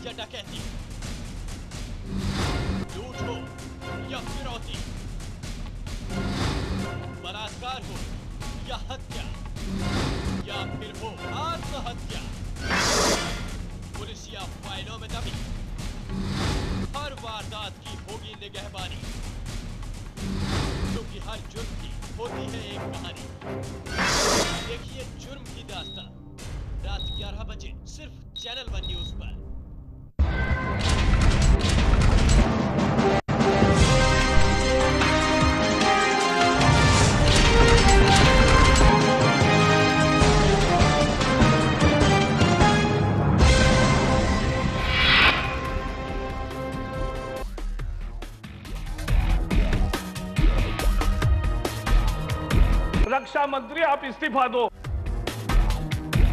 जटा कहती है, लूट हो या फिरौती, बलात्कार हो या हत्या, या फिर हो आत्महत्या, पुलिसिया फाइलों में दबी हर वारदात की होगी निगहबानी, क्योंकि हर जुर्म की होती है एक कहानी। देखिए जुर्म की दास्तान रात 11 बजे सिर्फ चैनल वन न्यूज पर। रक्षा मंत्री आप इस्तीफा दो,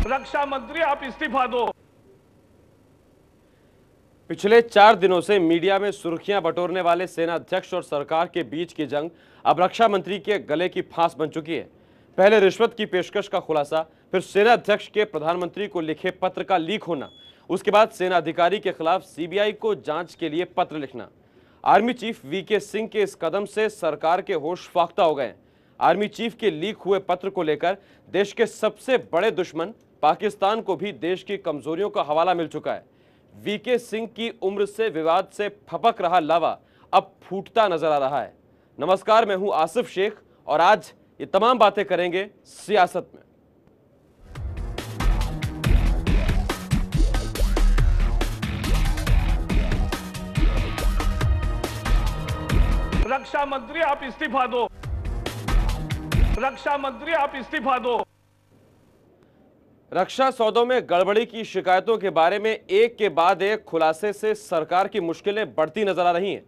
रक्षा मंत्री आप इस्तीफा दो। पिछले 4 दिनों से मीडिया में सुर्खियां बटोरने वाले सेना अध्यक्ष और सरकार के बीच की जंग अब रक्षा मंत्री के गले की फांस बन चुकी है। पहले रिश्वत की पेशकश का खुलासा, फिर सेना अध्यक्ष के प्रधानमंत्री को लिखे पत्र का लीक होना, उसके बाद सेना अधिकारी के खिलाफ सीबीआई को जांच के लिए पत्र लिखना। आर्मी चीफ वीके सिंह के इस कदम से सरकार के होश फाख्ता हो गए। आर्मी चीफ के लीक हुए पत्र को लेकर देश के सबसे बड़े दुश्मन पाकिस्तान को भी देश की कमजोरियों का हवाला मिल चुका है। वीके सिंह की उम्र से विवाद से फपक रहा लावा अब फूटता नजर आ रहा है। नमस्कार, मैं हूं आसिफ शेख और आज ये तमाम बातें करेंगे सियासत में। रक्षा मंत्री आप इस्तीफा दो, रक्षा मंत्री आप इस्तीफा दो। रक्षा सौदों में गड़बड़ी की शिकायतों के बारे में एक के बाद एक खुलासे से सरकार की मुश्किलें बढ़ती नजर आ रही हैं।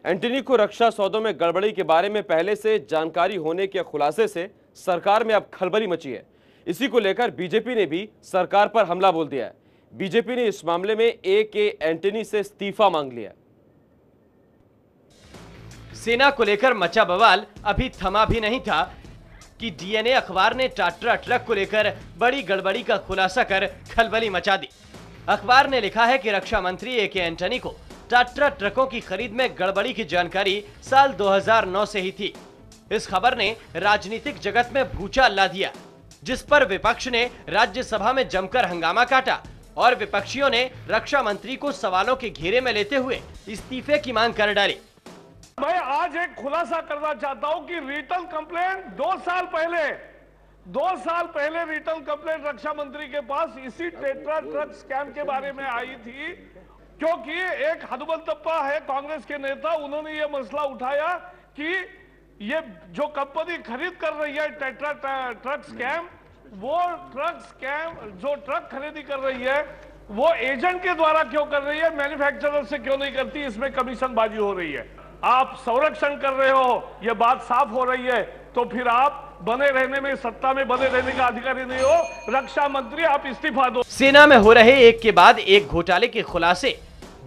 एंटनी को रक्षा सौदों में गड़बड़ी के बारे में पहले से जानकारी होने के खुलासे से सरकार में अब खलबली मची है। इसी को लेकर बीजेपी ने भी सरकार पर हमला बोल दिया है। बीजेपी ने इस मामले में के एंटनी से इस्तीफा मांग लिया। सेना को लेकर मचा बवाल अभी थमा भी नहीं था कि डीएनए अखबार ने टाट्रा ट्रक को लेकर बड़ी गड़बड़ी का खुलासा कर खलबली मचा दी। अखबार ने लिखा है कि रक्षा मंत्री के एंटनी को टाट्रा ट्रकों की खरीद में गड़बड़ी की जानकारी साल 2009 से ही थी। इस खबर ने राजनीतिक जगत में भूचाल ला दिया, जिस पर विपक्ष ने राज्यसभा में जमकर हंगामा काटा और विपक्षियों ने रक्षा मंत्री को सवालों के घेरे में लेते हुए इस्तीफे की मांग कर डाली। मैं आज एक खुलासा करना चाहता हूं कि रिटर्न कंप्लेंट 2 साल पहले रिटर्न कंप्लेंट रक्षा मंत्री के पास इसी टेट्रा ट्रक स्कैम के बारे में आई थी, क्योंकि एक हनुमंतप्पा है कांग्रेस के नेता, उन्होंने ये मसला उठाया कि ये जो कंपनी खरीद कर रही है टेट्रा ट्रक स्कैम, वो ट्रक स्कैम जो ट्रक खरीदी कर रही है वो एजेंट के द्वारा क्यों कर रही है, मैन्युफैक्चरर से क्यों नहीं करती, इसमें कमीशन बाजी हो रही है। आप संरक्षण कर रहे हो, यह बात साफ हो रही है, तो फिर आप बने रहने में, सत्ता में बने रहने का अधिकारी नहीं हो। रक्षा मंत्री आप इस्तीफा दो। सेना में हो रहे एक के बाद एक घोटाले के खुलासे,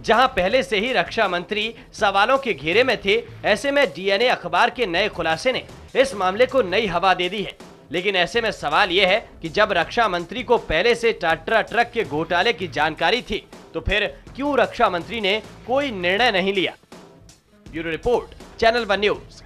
जहां पहले से ही रक्षा मंत्री सवालों के घेरे में थे, ऐसे में डीएनए अखबार के नए खुलासे ने इस मामले को नई हवा दे दी है। लेकिन ऐसे में सवाल यह है कि जब रक्षा मंत्री को पहले से टाट्रा ट्रक के घोटाले की जानकारी थी, तो फिर क्यों रक्षा मंत्री ने कोई निर्णय नहीं लिया। Bureau report, channel one news.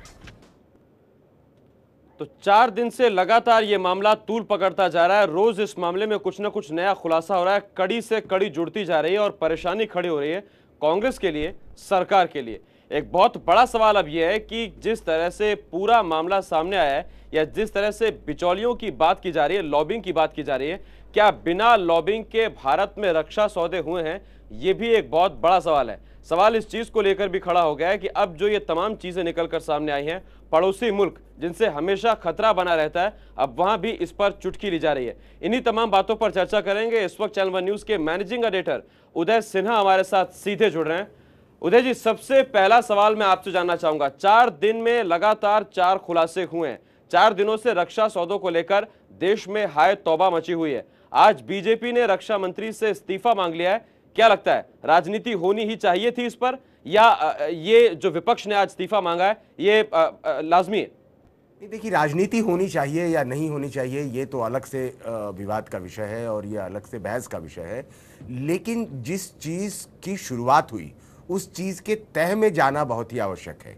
तो 4 दिन से लगातार ये मामला तूल पकड़ता जा रहा है। रोज इस मामले में कुछ ना कुछ नया खुलासा हो रहा है, कड़ी से कड़ी जुड़ती जा रही है और परेशानी खड़ी हो रही है कांग्रेस के लिए, सरकार के लिए। एक बहुत बड़ा सवाल अब यह है कि जिस तरह से पूरा मामला सामने आया है या जिस तरह से बिचौलियों की बात की जा रही है, लॉबिंग की बात की जा रही है, क्या बिना लॉबिंग के भारत में रक्षा सौदे हुए हैं? ये भी एक बहुत बड़ा सवाल है। सवाल इस चीज को लेकर भी खड़ा हो गया है कि अब जो ये तमाम चीजें निकलकर सामने आई हैं, पड़ोसी मुल्क जिनसे हमेशा खतरा बना रहता है, अब वहां भी इस पर चुटकी ली जा रही है। इन्हीं तमाम बातों पर चर्चा करेंगे। इस वक्त चैनल वन न्यूज के मैनेजिंग एडिटर उदय सिन्हा हमारे साथ सीधे जुड़ रहे हैं। उदय जी, सबसे पहला सवाल मैं आपसे जानना चाहूंगा, 4 दिन में लगातार 4 खुलासे हुए हैं। 4 दिनों से रक्षा सौदों को लेकर देश में हाय तौबा मची हुई है। आज बीजेपी ने रक्षा मंत्री से इस्तीफा मांग लिया है। क्या लगता है, राजनीति होनी ही चाहिए थी इस पर, या ये जो विपक्ष ने आज इस्तीफा मांगा है ये लाजमी है? नहीं, देखिए, राजनीति होनी चाहिए या नहीं होनी चाहिए ये तो अलग से विवाद का विषय है और ये अलग से बहस का विषय है। लेकिन जिस चीज़ की शुरुआत हुई उस चीज़ के तह में जाना बहुत ही आवश्यक है।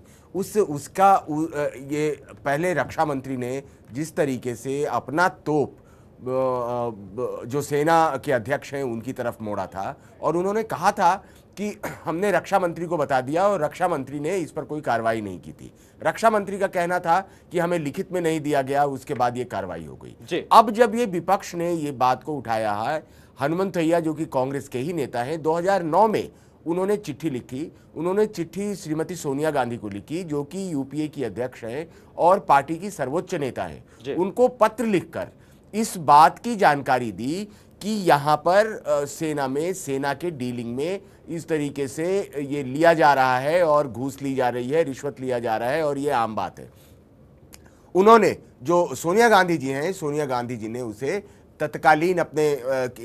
ये पहले रक्षा मंत्री ने जिस तरीके से अपना तोप जो सेना के अध्यक्ष हैं उनकी तरफ मोड़ा था और उन्होंने कहा था कि हमने रक्षा मंत्री को बता दिया और रक्षा मंत्री ने इस पर कोई कार्रवाई नहीं की थी। रक्षा मंत्री का कहना था कि हमें लिखित में नहीं दिया गया, उसके बाद ये कार्रवाई हो गई। अब जब ये विपक्ष ने ये बात को उठाया है, हनुमंतैया जो कि कांग्रेस के ही नेता हैं, 2009 में उन्होंने चिट्ठी लिखी। उन्होंने चिट्ठी श्रीमती सोनिया गांधी को लिखी जो कि यूपीए की अध्यक्ष हैं और पार्टी की सर्वोच्च नेता हैं। उनको पत्र लिखकर इस बात की जानकारी दी कि यहाँ पर सेना के डीलिंग में इस तरीके से ये लिया जा रहा है और घूस ली जा रही है, रिश्वत लिया जा रहा है और ये आम बात है। उन्होंने, जो सोनिया गांधी जी हैं, सोनिया गांधी जी ने उसे तत्कालीन अपने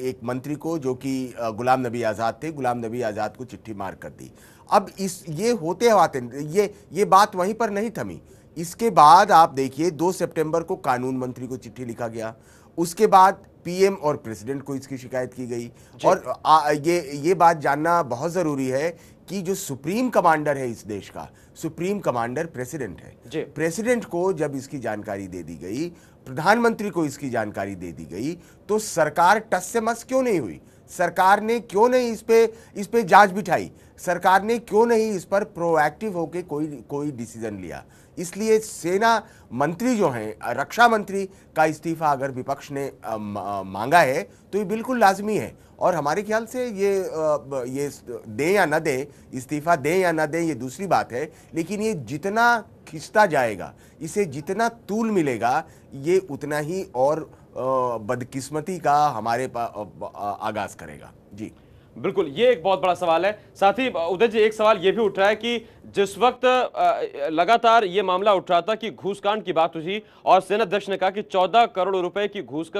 एक मंत्री को जो कि गुलाम नबी आज़ाद थे, गुलाम नबी आज़ाद को चिट्ठी मार कर दी। अब ये होते ये बात वहीं पर नहीं थमी। इसके बाद आप देखिए 2 सितंबर को कानून मंत्री को चिट्ठी लिखा गया। उसके बाद पीएम और प्रेसिडेंट को इसकी शिकायत की गई। और ये बात जानना बहुत ज़रूरी है कि जो सुप्रीम कमांडर है इस देश का, सुप्रीम कमांडर प्रेसिडेंट है। प्रेसिडेंट को जब इसकी जानकारी दे दी गई, प्रधानमंत्री को इसकी जानकारी दे दी गई, तो सरकार टस से मस क्यों नहीं हुई? सरकार ने क्यों नहीं इस पे जांच बिठाई? सरकार ने क्यों नहीं इस पर प्रोएक्टिव होकर कोई डिसीजन लिया? इसलिए सेना मंत्री जो हैं, रक्षा मंत्री का इस्तीफा अगर विपक्ष ने मांगा है तो ये बिल्कुल लाजमी है। और हमारे ख्याल से ये दें या न दें, इस्तीफा दें या न दें, ये दूसरी बात है। लेकिन ये जितना खिंचता जाएगा, इसे जितना तूल मिलेगा, ये उतना ही और बदकिस्मती का हमारे आगाज करेगा। जी बिल्कुल, ये एक बहुत बड़ा सवाल है। साथ ही उदय जी, एक सवाल ये भी उठ रहा है कि जिस वक्त लगातार ये मामला उठ रहा था कि घूसकांड की बात हुई और सेनाध्यक्ष ने कहा कि 14 करोड़ रुपए की घूस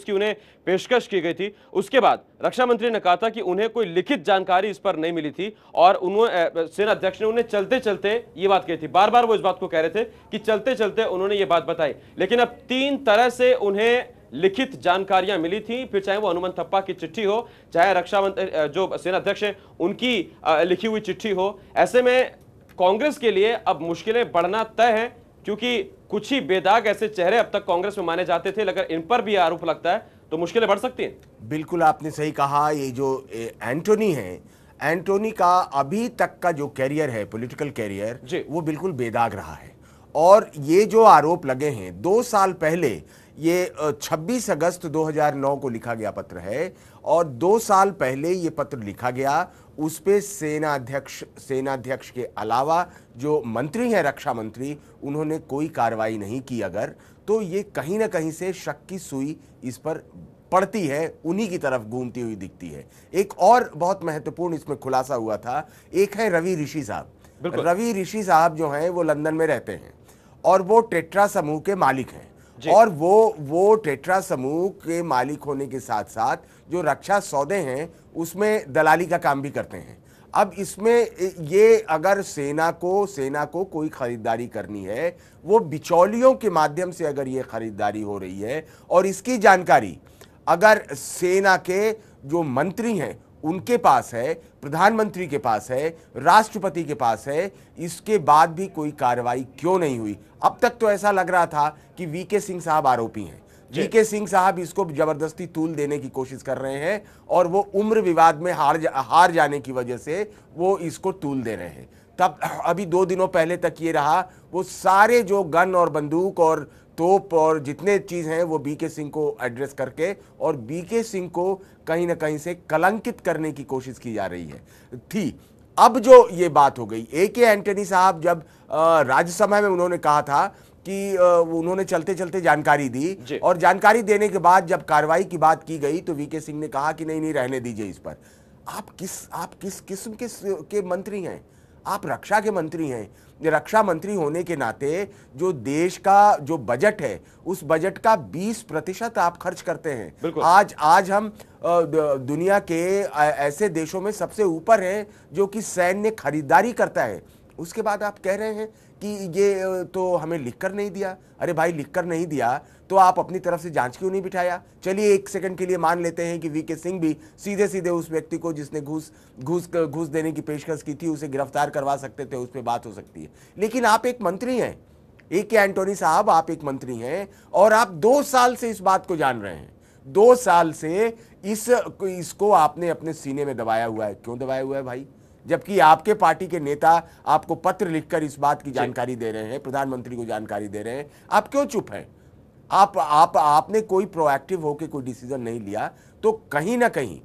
की उन्हें पेशकश की गई थी, उसके बाद रक्षा मंत्री ने कहा था कि उन्हें कोई लिखित जानकारी इस पर नहीं मिली थी और उन्होंने, सेनाध्यक्ष ने उन्हें चलते चलते ये बात कही थी। बार बार वो इस बात को कह रहे थे कि चलते चलते उन्होंने ये बात बताई। लेकिन अब 3 तरह से उन्हें लिखित जानकारियां मिली थी, फिर चाहे वो हनुमंत थप्पा की चिट्ठी हो, चाहे रक्षा मंत्री जो सेनाध्यक्ष हैं उनकी लिखी हुई चिट्ठी हो। ऐसे में कांग्रेस के लिए अब मुश्किलें बढ़ना तय है, क्योंकि कुछ ही बेदाग ऐसे चेहरे अब तक कांग्रेस में माने जाते थे। अगर इन पर भी आरोप लगता है तो मुश्किलें बढ़ सकती हैं। बिल्कुल आपने सही कहा। ये जो एंटोनी है, एंटोनी का अभी तक का जो कैरियर है, पॉलिटिकल कैरियर, वो बिल्कुल बेदाग रहा है। और ये जो आरोप लगे हैं, 2 साल पहले, ये 26 अगस्त 2009 को लिखा गया पत्र है और 2 साल पहले ये पत्र लिखा गया। उस पे सेनाध्यक्ष के अलावा जो मंत्री हैं, रक्षा मंत्री, उन्होंने कोई कार्रवाई नहीं की। अगर तो ये कहीं ना कहीं से शक की सुई इस पर पड़ती है, उन्हीं की तरफ घूमती हुई दिखती है। एक और बहुत महत्वपूर्ण इसमें खुलासा हुआ था, एक है रवि ऋषि साहब। रवि ऋषि साहब जो हैं वो लंदन में रहते हैं और वो टेट्रा समूह के मालिक हैं। और वो टेट्रा समूह के मालिक होने के साथ साथ जो रक्षा सौदे हैं उसमें दलाली का काम भी करते हैं। अब इसमें ये अगर सेना को कोई खरीदारी करनी है, वो बिचौलियों के माध्यम से अगर ये खरीदारी हो रही है और इसकी जानकारी अगर सेना के जो मंत्री हैं उनके पास है, प्रधानमंत्री के पास है, राष्ट्रपति के पास है, इसके बाद भी कोई कार्रवाई क्यों नहीं हुई? अब तक तो ऐसा लग रहा था कि वीके सिंह साहब आरोपी हैं। वीके सिंह साहब इसको जबरदस्ती तूल देने की कोशिश कर रहे हैं और वो उम्र विवाद में हार जाने की वजह से वो इसको तूल दे रहे हैं। तब अभी 2 दिनों पहले तक ये रहा, वो सारे जो गन और बंदूक और तोप और जितने चीज हैं वो बीके सिंह को एड्रेस करके और बीके सिंह को कहीं ना कहीं से कलंकित करने की कोशिश की जा रही थी। अब जो ये बात हो गई, एके एंटनी साहब जब राज्यसभा में उन्होंने कहा था कि उन्होंने चलते चलते जानकारी दी और जानकारी देने के बाद जब कार्रवाई की बात की गई तो वीके सिंह ने कहा कि नहीं रहने दीजिए इस पर। आप किस किस्म के मंत्री हैं? आप रक्षा के मंत्री हैं। रक्षा मंत्री होने के नाते जो देश का जो बजट है उस बजट का 20% आप खर्च करते हैं। आज हम दुनिया के ऐसे देशों में सबसे ऊपर हैं जो कि सैन्य खरीदारी करता है। उसके बाद आप कह रहे हैं कि ये तो हमें लिखकर नहीं दिया। अरे भाई, लिखकर नहीं दिया तो आप अपनी तरफ से जांच क्यों नहीं बिठाया? चलिए एक सेकंड के लिए मान लेते हैं कि वीके सिंह भी सीधे सीधे उस व्यक्ति को जिसने घूस देने की पेशकश की थी उसे गिरफ्तार करवा सकते थे, उस पर बात हो सकती है। लेकिन आप एक मंत्री हैं, AK एंटोनी साहब, आप एक मंत्री हैं और आप 2 साल से इस बात को जान रहे हैं। 2 साल से इसको आपने अपने सीने में दबाया हुआ है। क्यों दबाया हुआ है भाई? जबकि आपके पार्टी के नेता आपको पत्र लिखकर इस बात की जानकारी दे रहे हैं, प्रधानमंत्री को जानकारी दे रहे हैं, आप क्यों चुप हैं? आपने कोई प्रोएक्टिव होकर कोई डिसीजन नहीं लिया। तो कहीं ना कहीं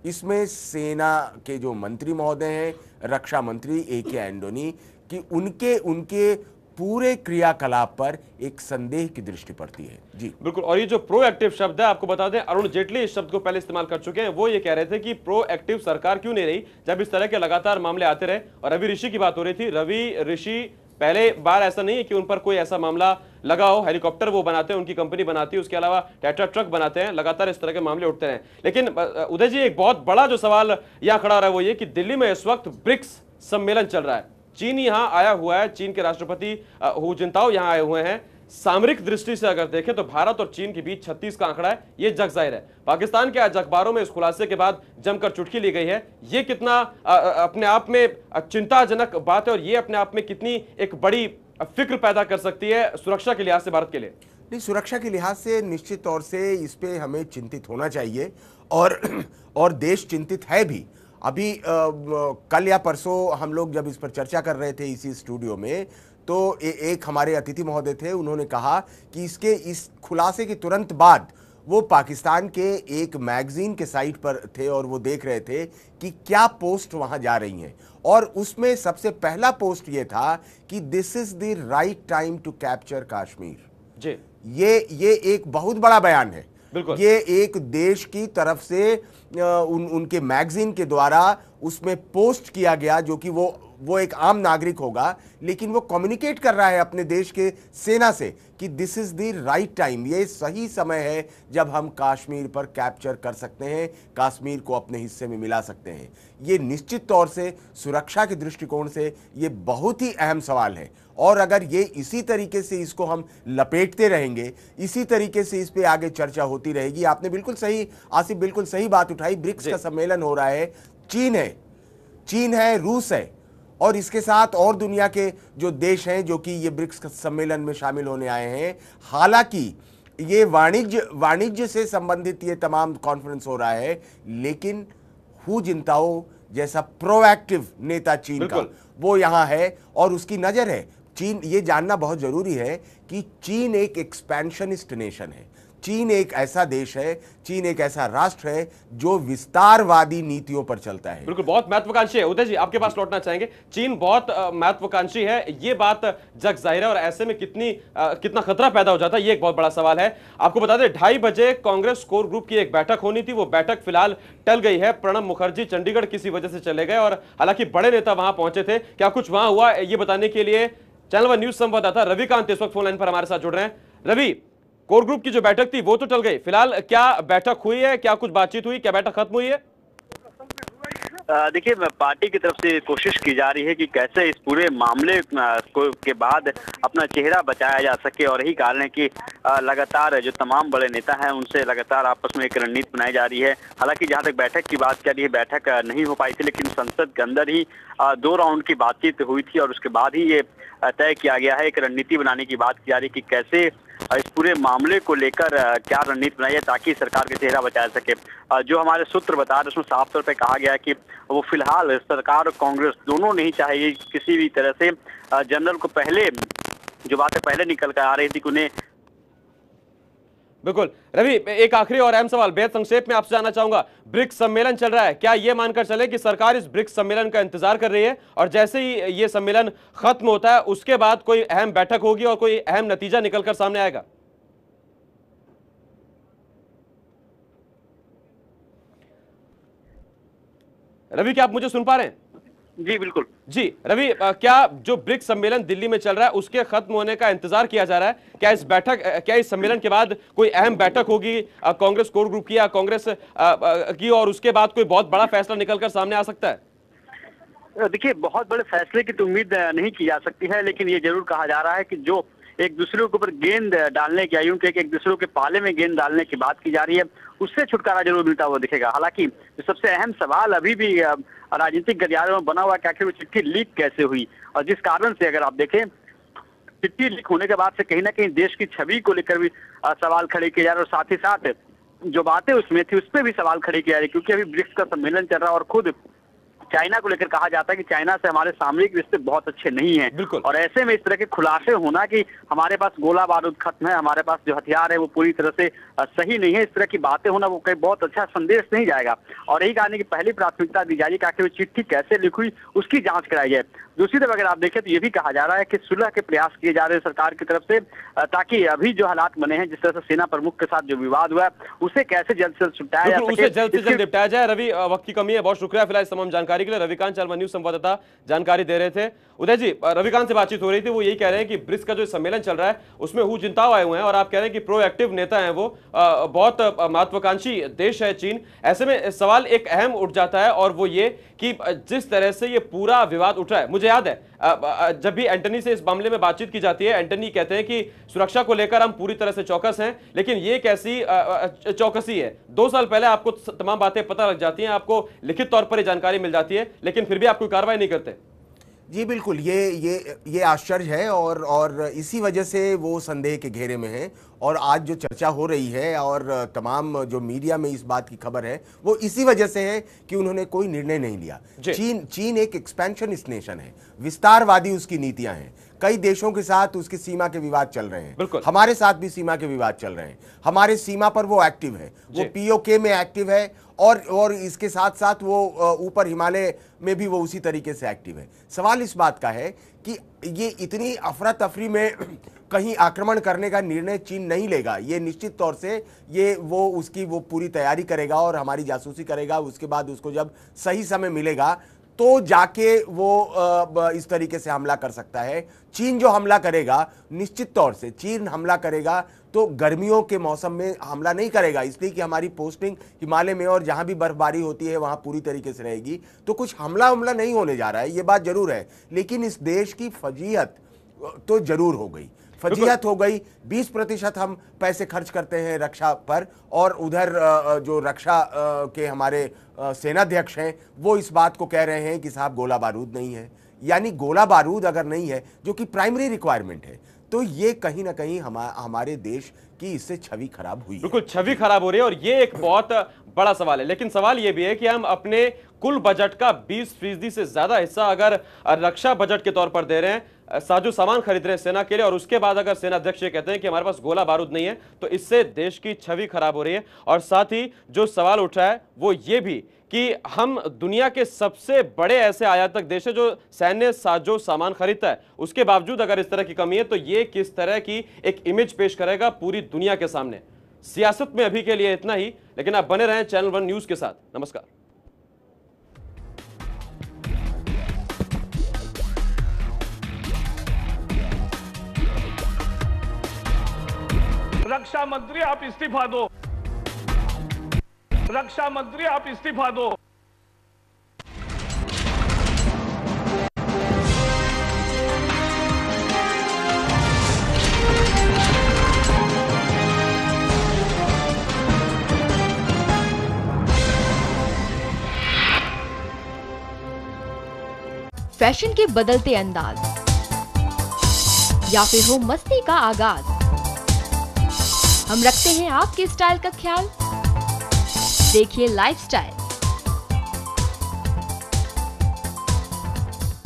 इसमें सेना के जो मंत्री महोदय हैं, रक्षा मंत्री AK एंटोनी कि उनके पूरे क्रियाकलाप पर एक संदेह की दृष्टि पड़ती है। जी बिल्कुल। और ये जो प्रोएक्टिव शब्द है, आपको बता दें अरुण जेटली इस शब्द को पहले इस्तेमाल कर चुके हैं। वो ये कह रहे थे कि प्रोएक्टिव सरकार क्यों नहीं रही जब इस तरह के लगातार मामले आते रहे। और रवि ऋषि की बात हो रही थी। रवि ऋषि पहले बार ऐसा नहीं है कि उन पर कोई ऐसा मामला लगा हो। हेलीकॉप्टर वो बनाते हैं, उनकी कंपनी बनाती है, उसके अलावा टाटा ट्रक बनाते हैं। लगातार इस तरह के मामले उठते रहे। लेकिन उदय जी, एक बहुत बड़ा जो सवाल यहां खड़ा हो रहा है वो ये कि दिल्ली में इस वक्त ब्रिक्स सम्मेलन चल रहा है। चीन यहां आया हुआ है, चीन के राष्ट्रपति हू जिनताओ यहां आए हुए हैं। सामरिक दृष्टि से अगर देखें तो भारत और चीन के बीच 36 का आंकड़ा है, ये जग जाहिर है। पाकिस्तान के आज अखबारों में इस खुलासे के बाद जमकर चुटकी ली गई है। ये कितना अपने आप में चिंताजनक बात है और ये अपने आप में कितनी एक बड़ी फिक्र पैदा कर सकती है सुरक्षा के लिहाज से भारत के लिए? नहीं, सुरक्षा के लिहाज से निश्चित तौर से इस पे हमें चिंतित होना चाहिए और देश चिंतित है भी। अभी कल या परसों हम लोग जब इस पर चर्चा कर रहे थे इसी स्टूडियो में, तो एक हमारे अतिथि महोदय थे, उन्होंने कहा कि इस खुलासे के तुरंत बाद वो पाकिस्तान के एक मैगजीन के साइट पर थे और वो देख रहे थे कि क्या पोस्ट वहां जा रही हैं। और उसमें सबसे पहला पोस्ट ये था कि this is the right time to capture Kashmir. जी, ये एक बहुत बड़ा बयान है। बिल्कुल। ये एक देश की तरफ से उनके मैगजीन के द्वारा उसमें पोस्ट किया गया, जो कि वो एक आम नागरिक होगा, लेकिन वो कम्युनिकेट कर रहा है अपने देश के सेना से कि this is the right time, ये सही समय है जब हम कश्मीर पर कैप्चर कर सकते हैं, कश्मीर को अपने हिस्से में मिला सकते हैं। ये निश्चित तौर से सुरक्षा के दृष्टिकोण से ये बहुत ही अहम सवाल है। और अगर ये इसी तरीके से इसको हम लपेटते रहेंगे, इसी तरीके से इस पे आगे चर्चा होती रहेगी। आपने बिल्कुल सही, आसिफ बिल्कुल सही बात उठाई। ब्रिक्स का सम्मेलन हो रहा है, चीन है, रूस है और इसके साथ और दुनिया के जो देश हैं जो कि ये ब्रिक्स सम्मेलन में शामिल होने आए हैं। हालांकि ये वाणिज्य से संबंधित ये तमाम कॉन्फ्रेंस हो रहा है, लेकिन हू जिनताओ जैसा प्रोएक्टिव नेता चीन का वो यहां है और उसकी नजर है। चीन, ये जानना बहुत जरूरी है कि चीन एक एक्सपेंशनिस्ट नेशन है। चीन एक ऐसा देश है, चीन एक ऐसा राष्ट्र है जो विस्तारवादी नीतियों पर चलता है। बिल्कुल, बहुत महत्वाकांक्षी है। उदय जी, आपके पास लौटना चाहेंगे। चीन बहुत महत्वाकांक्षी है, ये बात जग जाहिर है और ऐसे में कितना खतरा पैदा हो जाता है, ये एक बहुत बड़ा सवाल है। आपको बता दें 2:30 बजे कांग्रेस कोर ग्रुप की एक बैठक होनी थी, वो बैठक फिलहाल टल गई है। प्रणब मुखर्जी चंडीगढ़ किसी वजह से चले गए और हालांकि बड़े नेता वहां पहुंचे थे। क्या कुछ वहां हुआ, ये बताने के लिए चैनल वन न्यूज संवाददाता रविकांत इस वक्त फोन लाइन पर हमारे साथ जुड़ रहे हैं। रवि, कोर ग्रुप की जो बैठक थी वो तो टल गई, फिलहाल क्या बैठक हुई है, क्या कुछ बातचीत हुई, क्या बैठक खत्म हुई है? देखिए, पार्टी की तरफ से कोशिश की जा रही है कि कैसे इस पूरे मामले के बाद अपना चेहरा बचाया जा सके और यही कारण है कि लगातार जो तमाम बड़े नेता हैं उनसे लगातार आपस में एक रणनीति बनाई जा रही है। हालांकि जहां तक बैठक की बात कर रही है, बैठक नहीं हो पाई थी, लेकिन संसद के अंदर ही 2 राउंड की बातचीत हुई थी और उसके बाद ही ये तय किया गया है, एक रणनीति बनाने की बात की जा रही है कि कैसे इस पूरे मामले को लेकर क्या रणनीति बनाई है ताकि सरकार का चेहरा बचाया सके। जो हमारे सूत्र बता रहे उसमें साफ तौर पे कहा गया है कि वो फिलहाल सरकार और कांग्रेस दोनों नहीं चाहिए किसी भी तरह से जनरल को पहले जो बातें पहले निकल कर आ रही थी कि उन्हें। बिल्कुल रवि, एक आखिरी और अहम सवाल बेहद संक्षेप में आपसे जानना चाहूंगा। ब्रिक्स सम्मेलन चल रहा है, क्या यह मानकर चले कि सरकार इस ब्रिक्स सम्मेलन का इंतजार कर रही है और जैसे ही यह सम्मेलन खत्म होता है उसके बाद कोई अहम बैठक होगी और कोई अहम नतीजा निकलकर सामने आएगा? रवि, क्या आप मुझे सुन पा रहे हैं? जी बिल्कुल जी रवि, क्या जो ब्रिक्स सम्मेलन दिल्ली में चल रहा है उसके खत्म होने का इंतजार किया जा रहा है? क्या इस सम्मेलन के बाद कोई अहम बैठक होगी कांग्रेस कोर ग्रुप की या कांग्रेस की और उसके बाद कोई बहुत बड़ा फैसला निकलकर सामने आ सकता है? देखिए, बहुत बड़े फैसले की तो उम्मीद नहीं की जा सकती है, लेकिन ये जरूर कहा जा रहा है कि जो एक दूसरे के ऊपर गेंद डालने की, यूं कि एक दूसरे के पाले में गेंद डालने की बात की जा रही है, उससे छुटकारा जरूर मिलता हुआ दिखेगा। हालांकि जो सबसे अहम सवाल अभी भी राजनीतिक गलियारों में बना हुआ कि आखिर वो चिट्ठी लीक कैसे हुई, और जिस कारण से अगर आप देखें चिट्ठी लीक होने के बाद से कहीं ना कहीं देश की छवि को लेकर भी सवाल खड़े किए जा रहे, और साथ ही साथ जो बातें उसमें थी उस पर भी सवाल खड़े किए जा रहे, क्योंकि अभी ब्रिक्स का सम्मेलन चल रहा है और खुद चाइना को लेकर कहा जाता है कि चाइना से हमारे सामरिक रिश्ते बहुत अच्छे नहीं हैं, और ऐसे में इस तरह के खुलासे होना कि हमारे पास गोला बारूद खत्म है, हमारे पास जो हथियार है वो पूरी तरह से सही नहीं है, इस तरह की बातें होना वो कहीं बहुत अच्छा संदेश नहीं जाएगा। और यही कारण की पहली प्राथमिकता दी जा रही है कि आखिर वो चिट्ठी कैसे लिखी हुई उसकी जांच कराई जाए। दूसरी तरफ अगर आप देखें तो ये भी कहा जा रहा है कि सुलह के प्रयास किए जा रहे हैं सरकार की तरफ से, ताकि अभी जो हालात बने हैं, जिस तरह से सेना प्रमुख के साथ जो विवाद हुआ है उसे कैसे जल्द से जल्द सुलझाया जा सके, उसे जल्द से जल्द निपटाया जाए। रवि, वक्त की कमी है, बहुत शुक्रिया फिलहाल इस तमाम जानकारी के लिए। रविकांत चालवा न्यूज संवाददाता जानकारी दे रहे थे। उदय जी, रविकांत से बातचीत हो रही थी, वो यही कह रहे हैं कि ब्रिक्स का जो सम्मेलन चल रहा है उसमें हु जिंताव आए हुए हैं, और आप कह रहे हैं कि प्रोएक्टिव नेता हैं वो, बहुत महत्वाकांक्षी देश है चीन। ऐसे में सवाल एक अहम उठ जाता है, और वो ये कि जिस तरह से ये पूरा विवाद उठ रहा है, मुझे याद है जब भी एंटनी से इस मामले में बातचीत की जाती है, एंटनी कहते हैं कि सुरक्षा को लेकर हम पूरी तरह से चौकस हैं, लेकिन ये कैसी चौकसी है? 2 साल पहले आपको तमाम बातें पता लग जाती हैं, आपको लिखित तौर पर ये जानकारी मिल जाती है, लेकिन फिर भी आप कोई कार्रवाई नहीं करते। जी बिल्कुल, ये आश्चर्य है, और इसी वजह से वो संदेह के घेरे में है, और आज जो चर्चा हो रही है और तमाम जो मीडिया में इस बात की खबर है वो इसी वजह से है कि उन्होंने कोई निर्णय नहीं लिया। चीन एक एक्सपेंशनिस्ट नेशन है, विस्तारवादी उसकी नीतियां हैं, कई देशों के साथ उसकी सीमा के विवाद चल रहे हैं, हमारे साथ भी सीमा के विवाद चल रहे हैं, हमारे सीमा पर वो एक्टिव है, वो पीओके में एक्टिव है, और इसके साथ साथ वो ऊपर हिमालय में भी वो उसी तरीके से एक्टिव है। सवाल इस बात का है कि ये इतनी अफरा तफरी में कहीं आक्रमण करने का निर्णय चीन नहीं लेगा, ये निश्चित तौर से वो उसकी पूरी तैयारी करेगा और हमारी जासूसी करेगा, उसके बाद उसको जब सही समय मिलेगा तो जाके वो इस तरीके से हमला कर सकता है। चीन जो हमला करेगा, निश्चित तौर से चीन हमला करेगा तो गर्मियों के मौसम में हमला नहीं करेगा, इसलिए कि हमारी पोस्टिंग हिमालय में और जहां भी बर्फबारी होती है वहां पूरी तरीके से रहेगी, तो कुछ हमला नहीं होने जा रहा है, ये बात जरूर है। लेकिन इस देश की फजीहत तो जरूर हो गई, फजीहत हो गई। 20% हम पैसे खर्च करते हैं रक्षा पर, और उधर जो रक्षा के हमारे सेनाध्यक्ष हैं वो इस बात को कह रहे हैं कि साहब गोला बारूद नहीं है। यानी गोला बारूद अगर नहीं है, जो कि प्राइमरी रिक्वायरमेंट है, तो ये कहीं ना कहीं हमारे देश की इससे छवि खराब हुई है। बिल्कुल, छवि खराब हो रही है, और ये एक बहुत बड़ा सवाल है। लेकिन सवाल ये भी है कि हम अपने कुल बजट का 20% से ज्यादा हिस्सा अगर रक्षा बजट के तौर पर दे रहे हैं, साजो सामान खरीद रहे हैं सेना के लिए, और उसके बाद अगर सेना अध्यक्ष ये कहते हैं कि हमारे पास गोला बारूद नहीं है, तो इससे देश की छवि खराब हो रही है। और साथ ही जो सवाल उठ रहा है वो ये भी कि हम दुनिया के सबसे बड़े ऐसे आयातक देश है जो सैन्य साजो सामान खरीदता है, उसके बावजूद अगर इस तरह की कमी है तो ये किस तरह की एक इमेज पेश करेगा पूरी दुनिया के सामने। सियासत में अभी के लिए इतना ही, लेकिन आप बने रहें चैनल 1 न्यूज के साथ। नमस्कार। रक्षा मंत्री आप इस्तीफा दो, रक्षा मंत्री आप इस्तीफा दो। फैशन के बदलते अंदाज या फिर हो मस्ती का आगाज, हम रखते हैं आपके स्टाइल का ख्याल। देखिए लाइफस्टाइल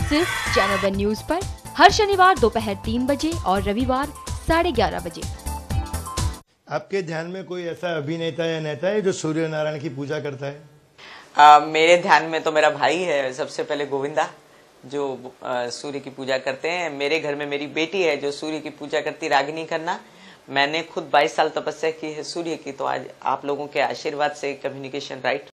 सिर्फ चैनल 1 न्यूज पर हर शनिवार दोपहर 3 बजे और रविवार 11:30 बजे। आपके ध्यान में कोई ऐसा अभिनेता या नेता है जो सूर्य नारायण की पूजा करता है? मेरे ध्यान में तो मेरा भाई है, सबसे पहले गोविंदा, जो सूर्य की पूजा करते हैं। मेरे घर में मेरी बेटी है जो सूर्य की पूजा करती, रागिनी खन्ना। मैंने खुद 22 साल तपस्या की है सूर्य की, तो आज आप लोगों के आशीर्वाद से कम्युनिकेशन राइट